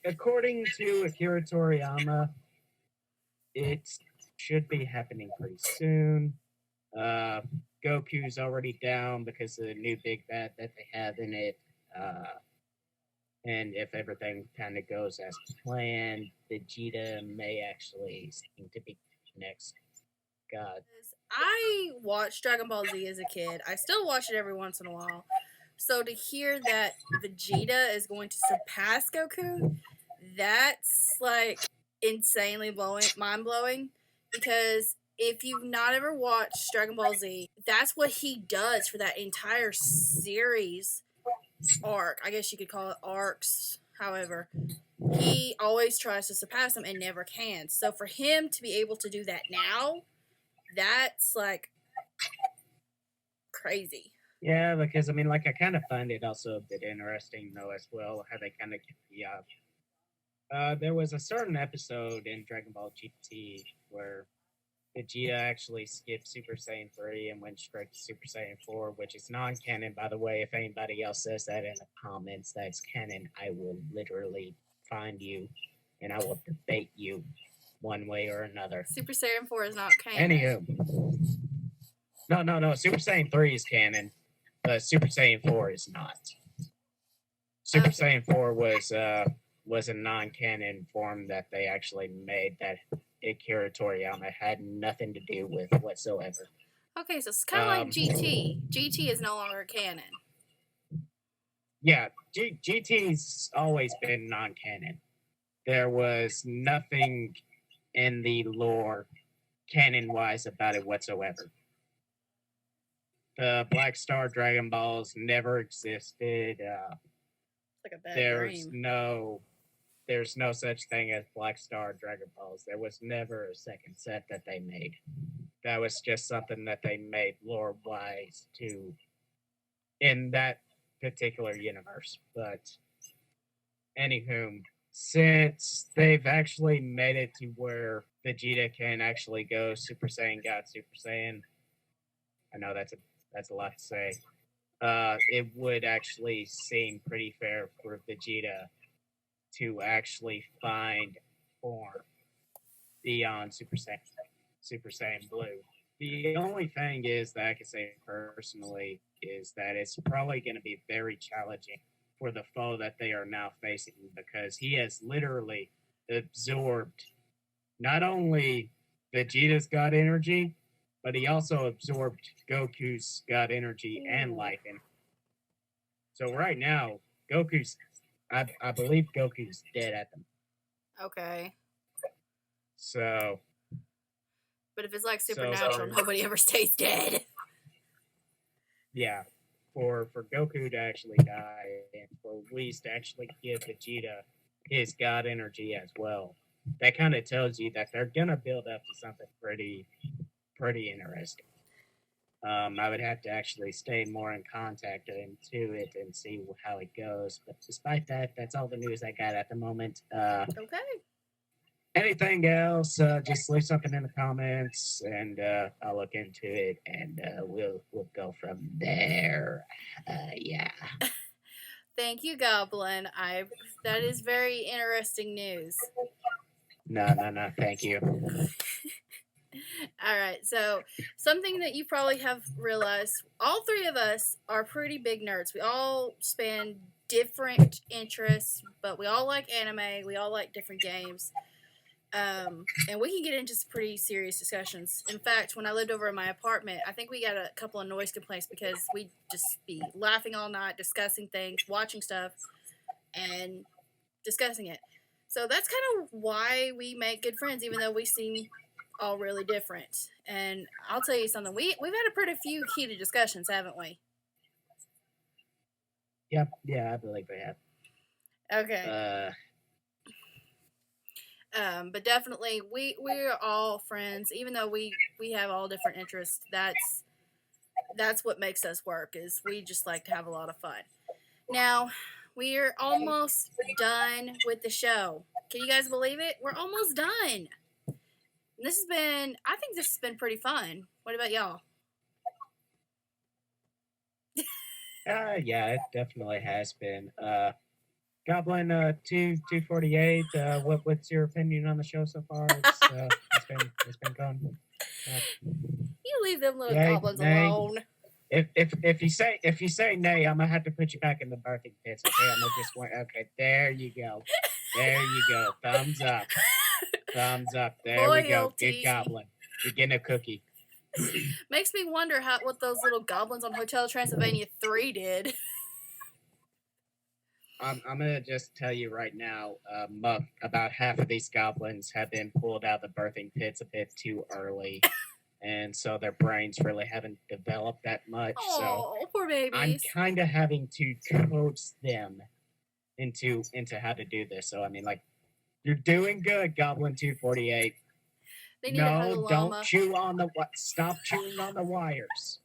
according to Akira Toriyama, it should be happening pretty soon. Goku's already down because of the new big bad that they have in it. And if everything kind of goes as planned, Vegeta may actually seem to be next god. I watched Dragon Ball Z as a kid. I still watch it every once in a while. So to hear that Vegeta is going to surpass Goku, that's like insanely mind blowing. Because if you've not ever watched Dragon Ball Z, that's what he does for that entire series arc. I guess you could call it arcs. However, he always tries to surpass him and never can. So for him to be able to do that now, that's like crazy. Yeah, because I mean, like, I kind of find it also a bit interesting, though, as well, how they kind of there was a certain episode in Dragon Ball GT where Vegeta actually skipped Super Saiyan 3 and went straight to Super Saiyan 4, which is non-canon, by the way. If anybody else says that in the comments that's canon, I will literally find you and I will debate you one way or another. Super Saiyan 4 is not canon. Anywho. No. Super Saiyan 3 is canon, but Super Saiyan 4 is not. Super Saiyan 4 was a non-canon form that they actually made that Akira Toriyama had nothing to do with whatsoever. Okay, so it's kind of like GT. GT is no longer canon. Yeah, GT's always been non-canon. There was nothing in the lore canon-wise about it whatsoever. The Black Star Dragon Balls never existed. Like a bad dream. There's no such thing as Black Star Dragon Balls. There was never a second set that they made. That was just something that they made lore-wise in that particular universe. But anywho, since they've actually made it to where Vegeta can actually go Super Saiyan God Super Saiyan, I know that's a lot to say. It would actually seem pretty fair for Vegeta to actually find form beyond Super Saiyan Blue. The only thing is that I can say personally is that it's probably going to be very challenging for the foe that they are now facing, because he has literally absorbed not only Vegeta's God energy, but he also absorbed Goku's God energy and life energy. So right now, I believe Goku's dead at them. Okay. So. But if it's like supernatural, nobody ever stays dead. Yeah. For Goku to actually die and for Whis to actually give Vegeta his God energy as well, that kind of tells you that they're gonna build up to something pretty interesting. I would have to actually stay more in contact into it and see how it goes. But despite that, that's all the news I got at the moment. Okay. Anything else? Just leave something in the comments, and I'll look into it, and we'll go from there. Yeah. Thank you, Goblin. That is very interesting news. No. Thank you. All right, so something that you probably have realized, all three of us are pretty big nerds. We all span different interests, but we all like anime. We all like different games. And we can get into some pretty serious discussions. In fact, when I lived over in my apartment, I think we got a couple of noise complaints because we'd just be laughing all night, discussing things, watching stuff, and discussing it. So that's kind of why we make good friends, even though we seem all really different. And I'll tell you something, we've had a pretty few heated discussions, haven't we? Yep, yeah, I believe we have. Okay. But definitely we're all friends, even though we have all different interests. That's what makes us work, is we just like to have a lot of fun. Now, we're almost done with the show. Can you guys believe it? We're almost done. I think this has been pretty fun. What about y'all? Yeah, it definitely has been. Goblin 248. What's your opinion on the show so far? It's been going. You leave them little Yay, goblins nay. alone. If you say nay, I'm gonna have to put you back in the birthing pits. Okay, I'm gonna just wait. Okay, there you go. There you go. Thumbs up. Thumbs up. There we go. Loyalty. Good Goblin. You're getting a cookie. Makes me wonder what those little goblins on Hotel Transylvania 3 did. I'm gonna just tell you right now, about half of these goblins have been pulled out of the birthing pits a bit too early, and so their brains really haven't developed that much. Oh, so poor babies. I'm kind of having to coach them into how to do this. So I mean, like, you're doing good, Goblin 248. They need to hug a No, llama. don't chew on the stop chewing on the wires.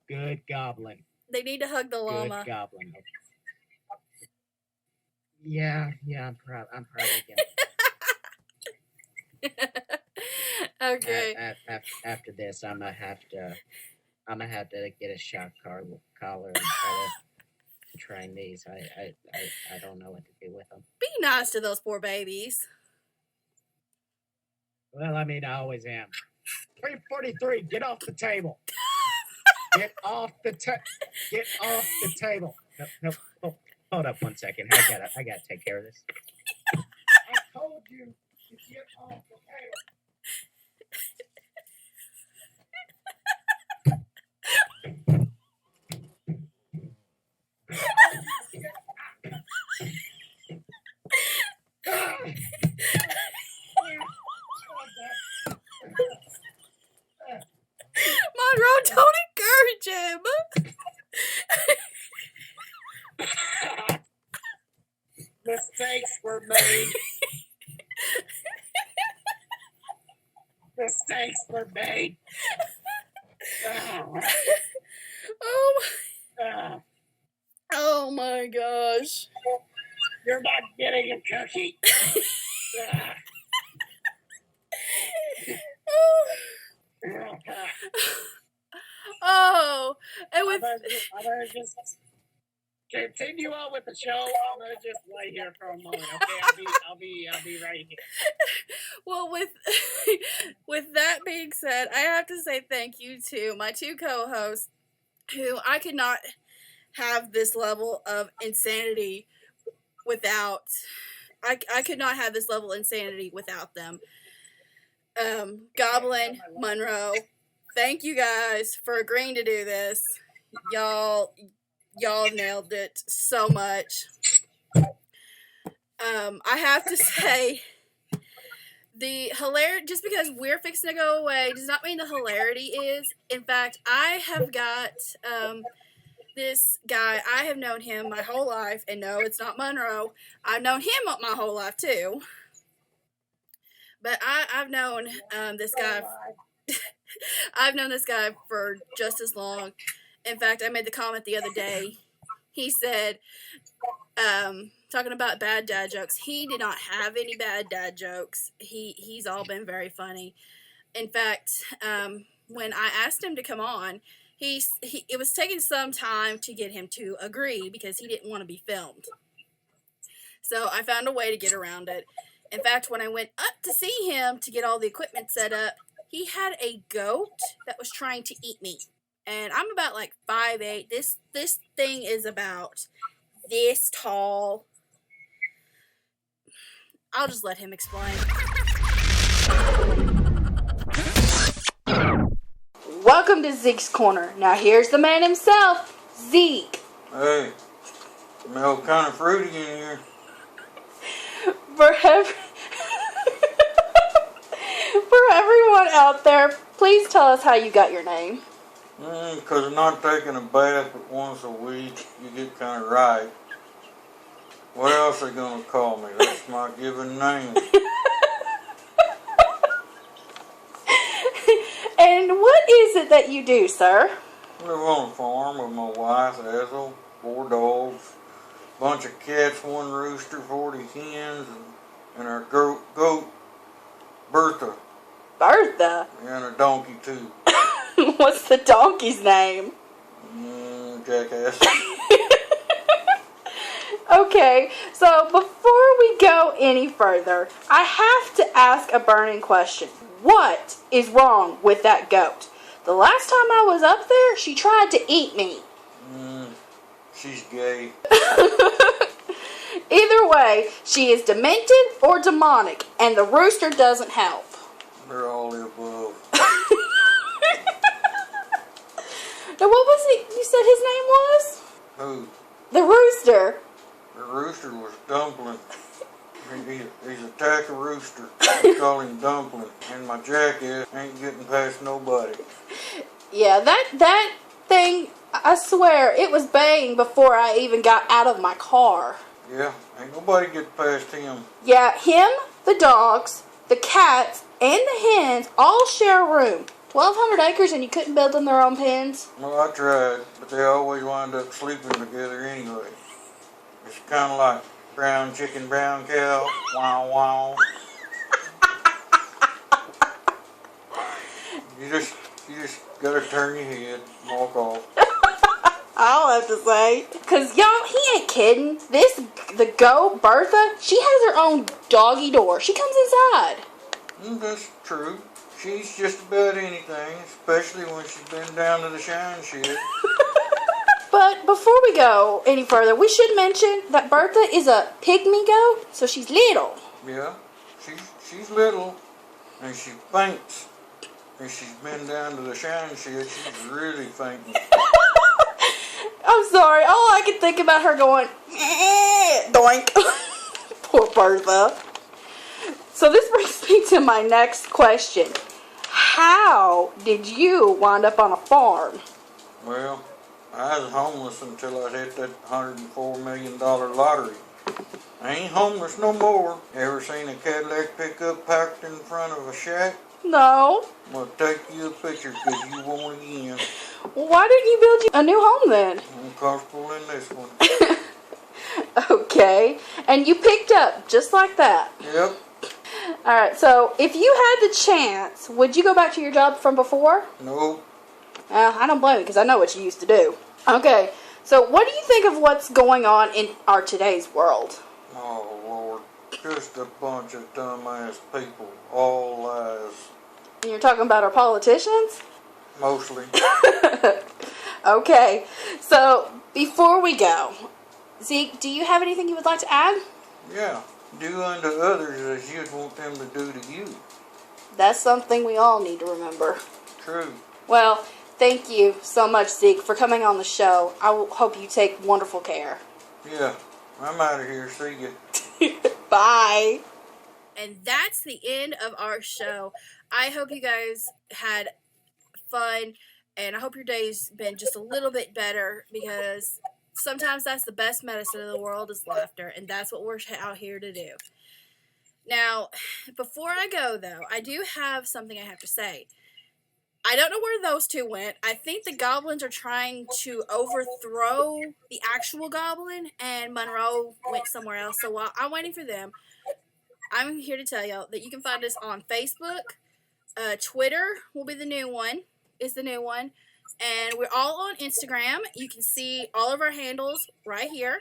Good Goblin. They need to hug the llama. Good Goblin. Yeah, I'm proud again. Okay. After this, I'm gonna have to get a shock collar and try to train these. I don't know what to do with them. Be nice to those poor babies. Well, I mean, I always am. 343, get off the table. Get off the table. No. Oh, hold up 1 second. I gotta take care of this. I told you to get off the table. Munroe, don't encourage him. Mistakes were made. Mistakes were made. Oh my gosh. You're not getting a cookie. Oh, and with I'm gonna just continue on with the show. I'm gonna just lay here for a moment. Okay, I'll be right here. well, with that being said, I have to say thank you to my two co-hosts, who I could not have this level of insanity without. I could not have this level of insanity without them. Goblin, Munroe, thank you guys for agreeing to do this. Y'all nailed it so much. I have to say, the hilarity, just because we're fixing to go away does not mean the hilarity is. In fact, I have got this guy. I have known him my whole life, and no, it's not Munroe. I've known him my whole life too. But I've known this guy. I've known this guy for just as long. In fact, I made the comment the other day. He said, talking about bad dad jokes, he did not have any bad dad jokes. He's all been very funny. In fact, when I asked him to come on, it was taking some time to get him to agree because he didn't want to be filmed. So I found a way to get around it. In fact, when I went up to see him to get all the equipment set up, he had a goat that was trying to eat me. And I'm about like 5'8". This thing is about this tall. I'll just let him explain. Welcome to Zeke's Corner. Now here's the man himself, Zeke. Hey, smell kind of fruity in here. For everyone out there, please tell us how you got your name. Because of not taking a bath but once a week, you get kind of right. What else are they going to call me? That's my given name. And what is it that you do, sir? I live on a farm with my wife, Ethel, 4 dogs, a bunch of cats, 1 rooster, 40 hens, and our goat, Bertha. Bertha? And a donkey, too. What's the donkey's name? Jackass. Okay, so before we go any further, I have to ask a burning question. What is wrong with that goat? The last time I was up there, she tried to eat me. She's gay. Either way, she is demented or demonic, and the rooster doesn't help. They're all the above. Now, what was it you said his name was? Who? The rooster. The rooster was Dumpling. He's a tack of rooster. They call him Dumpling. And my jackass ain't getting past nobody. Yeah, that thing, I swear, it was baying before I even got out of my car. Yeah, ain't nobody get past him. Yeah, him, the dogs, the cats, and the hens all share a room. 1,200 acres and you couldn't build them their own pens? Well, I tried, but they always wind up sleeping together anyway. It's kind of like brown chicken, brown cow. Wow, wow. You just gotta turn your head and walk off. I'll have to say. Because, y'all, he ain't kidding. The goat, Bertha, she has her own doggy door. She comes inside. That's true. She's just about anything, especially when she's been down to the shine shed. But before we go any further, we should mention that Bertha is a pygmy goat, so she's little. Yeah, she's little, and she faints. And she's been down to the shine shed, she's really fainting. I'm sorry, all I can think about her going, doink. Poor Bertha. So this brings me to my next question. How did you wind up on a farm? Well, I was homeless until I hit that $104 million lottery. I ain't homeless no more. Ever seen a Cadillac pickup parked in front of a shack? No. Well, take you a picture because you won't again. Well, why didn't you build you a new home then? I'm comfortable in this one. Okay. And you picked up just like that. Yep. Alright, so if you had the chance, would you go back to your job from before? Nope. I don't blame you because I know what you used to do. Okay, so what do you think of what's going on in our today's world? Oh, Lord. Just a bunch of dumbass people. All lies. And you're talking about our politicians? Mostly. Okay, so before we go, Zeke, do you have anything you would like to add? Yeah. Do unto others as you'd want them to do to you. That's something we all need to remember. True. Well, thank you so much, Zeke, for coming on the show. I hope you take wonderful care. Yeah. I'm out of here. See ya. Bye. And that's the end of our show. I hope you guys had fun, and I hope your day's been just a little bit better, because sometimes that's the best medicine in the world is laughter, and that's what we're out here to do. Now, before I go, though, I do have something I have to say. I don't know where those two went. I think the goblins are trying to overthrow the actual goblin, and Munroe went somewhere else. So while I'm waiting for them, I'm here to tell y'all that you can find us on Facebook. Twitter will be the new one. And we're all on Instagram. You can see all of our handles right here.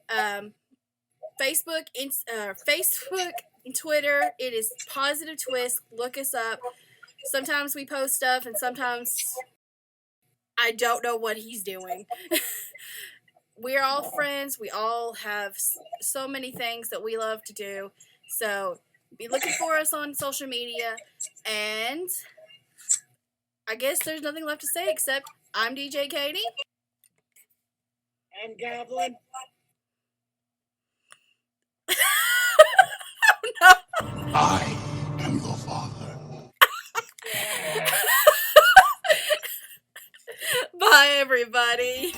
Facebook and Twitter. It is Positive Twist. Look us up. Sometimes we post stuff, and sometimes I don't know what he's doing. We're all friends. We all have so many things that we love to do. So be looking for us on social media. And I guess there's nothing left to say except I'm DJKatie. And Goblin. Oh, no. I am your father. Bye, everybody.